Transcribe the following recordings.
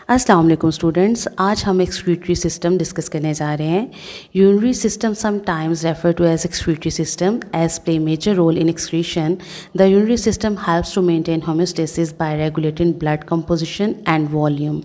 अस्सलाम वालेकुम स्टूडेंट्स, आज हम एक्सक्रीटरी सिस्टम डिस्कस करने जा रहे हैं। Urinary system sometimes refer to as excretory system as play major role in excretion. The urinary system helps to maintain homeostasis by regulating blood composition and volume.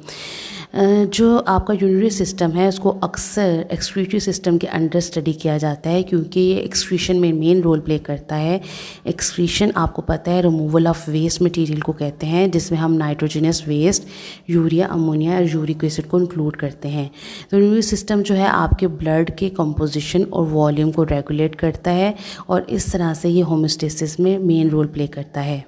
जो आपका urinary system है उसको अक्सर excretory system के under study किया जाता है क्योंकि ये एक्सक्रीशन में मेन रोल प्ले करता है। एक्सक्रीशन आपको पता है रिमूवल ऑफ वेस्ट मटेरियल को कहते हैं, जिसमें हम नाइट्रोजनस वेस्ट, यूरिया, अमोनिया और यूरिक एसिड को इंक्लूड करते हैं। तो यूरिनरी सिस्टम जो है आपके ब्लड के कंपोजिशन और वॉल्यूम को रेगुलेट करता है और इस तरह से ये होम्योस्टेसिस में मेन रोल प्ले करता है।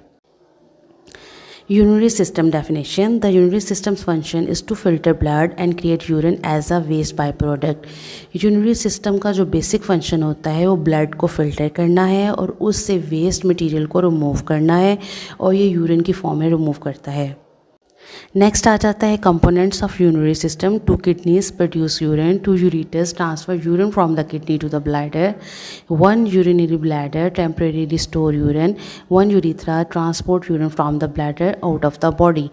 Urinary system definition: the urinary system's function is to filter blood and create urine as a waste byproduct. Urinary system का जो बेसिक फंक्शन होता है वो ब्लड को फिल्टर करना है और उससे वेस्ट मटेरियल को रिमूव करना है और ये यूरिन की फॉर्म में रिमूव करता है। नेक्स्ट आ जाता है components of urinary system. 2 kidneys produce urine, 2 ureters transfer urine from the kidney to the bladder, 1 urinary bladder temporarily store urine, 1 urethra transport urine from the bladder out of the body.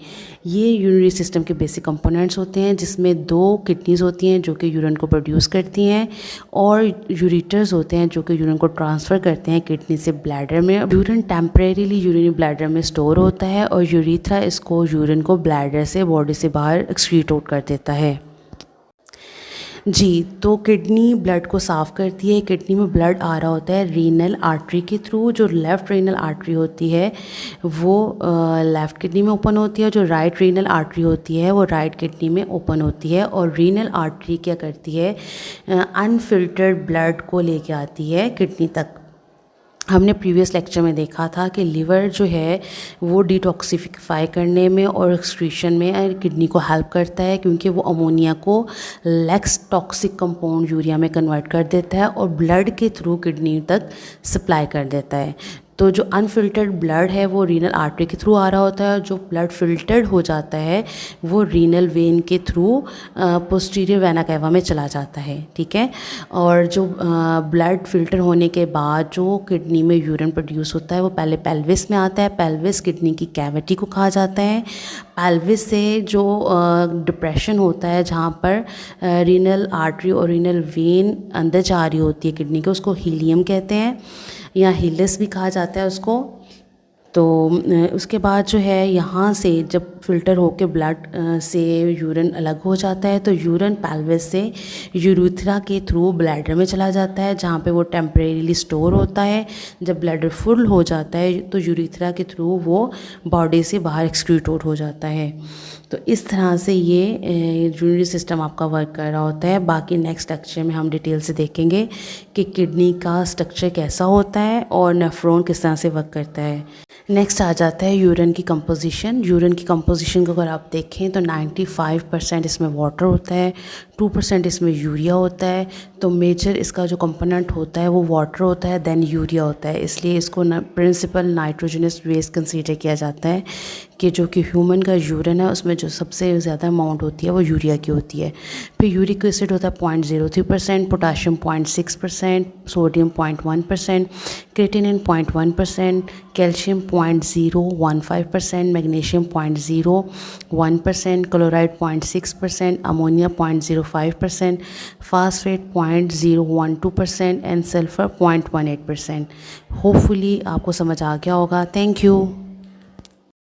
ये urinary system के basic components होते हैं, जिसमें 2 kidneys होती हैं जो कि urine को प्रोड्यूस करती हैं और यूरेटर्स होते हैं जो कि यूरिन को ट्रांसफ़र करते हैं किडनी से ब्लैडर में। यूरिन टेम्परेरीली यूरिनरी ब्लैडर में स्टोर होता है और यूरिथ्रा इसको यूरिन को ब्लैडर से बॉडी से बाहर एक्सक्रीट आउट कर देता है। जी, तो किडनी ब्लड को साफ़ करती है। किडनी में ब्लड आ रहा होता है रीनल आर्टरी के थ्रू। जो लेफ़्ट रीनल आर्टरी होती है वो लेफ़्ट किडनी में ओपन होती है, जो राइट रीनल आर्टरी होती है वो राइट किडनी में ओपन होती है। और रीनल आर्टरी क्या करती है, अनफिल्टर्ड ब्लड को लेके आती है किडनी तक। हमने प्रीवियस लेक्चर में देखा था कि लिवर जो है वो डिटॉक्सिफाई करने में और एक्सक्रीशन में किडनी को हेल्प करता है, क्योंकि वो अमोनिया को लेस टॉक्सिक कंपाउंड यूरिया में कन्वर्ट कर देता है और ब्लड के थ्रू किडनी तक सप्लाई कर देता है। तो जो अनफिल्टर्ड ब्लड है वो रीनल आर्टरी के थ्रू आ रहा होता है, जो ब्लड फिल्टर्ड हो जाता है वो रीनल वेन के थ्रू पोस्टीरियर वेना कैवा में चला जाता है। ठीक है, और जो ब्लड फिल्टर होने के बाद जो किडनी में यूरिन प्रोड्यूस होता है वो पहले पेल्विस में आता है। पेल्विस किडनी की कैविटी को कहा जाता है। पेल्विस से जो डिप्रेशन होता है जहाँ पर रीनल आर्टरी और रीनल वेन अंदर जा रही होती है किडनी के, उसको हीलियम कहते हैं या हिलस भी कहा जाता है उसको। तो उसके बाद जो है यहाँ से जब फ़िल्टर होके ब्लड से यूरिन अलग हो जाता है तो यूरिन पेल्विस से यूरेथ्रा के थ्रू ब्लैडर में चला जाता है, जहाँ पे वो टेम्परेरीली स्टोर होता है। जब ब्लैडर फुल हो जाता है तो यूरेथ्रा के थ्रू वो बॉडी से बाहर एक्सक्रीट आउट हो जाता है। तो इस तरह से ये यूरिनरी सिस्टम आपका वर्क कर रहा होता है। बाकी नेक्स्ट लेक्चर में हम डिटेल से देखेंगे कि किडनी का स्ट्रक्चर कैसा होता है और नेफ्रॉन किस तरह से वर्क करता है। नेक्स्ट आ जाता है यूरिन की कंपोजिशन। यूरिन की कंपोजिशन को अगर आप देखें तो 95% इसमें वाटर होता है, 2% इसमें यूरिया होता है। तो मेजर इसका जो कंपोनेंट होता है वो वाटर होता है, देन यूरिया होता है। इसलिए इसको प्रिंसिपल नाइट्रोजनस वेस्ट कंसीडर किया जाता है कि जो कि ह्यूमन का यूरिन है उसमें जो सबसे ज़्यादा अमाउंट होती है वो यूरिया की होती है। फिर यूरिक एसिड होता है 0.03%, potassium 0.6%, sodium 0.1%, creatinine 0.1%, calcium 0.015%, magnesium 0.01%, chloride 0.6%, ammonia 0.05%, phosphate 0.012% and sulphur 0.18%। Hopefully आपको समझ आ गया होगा। Thank you.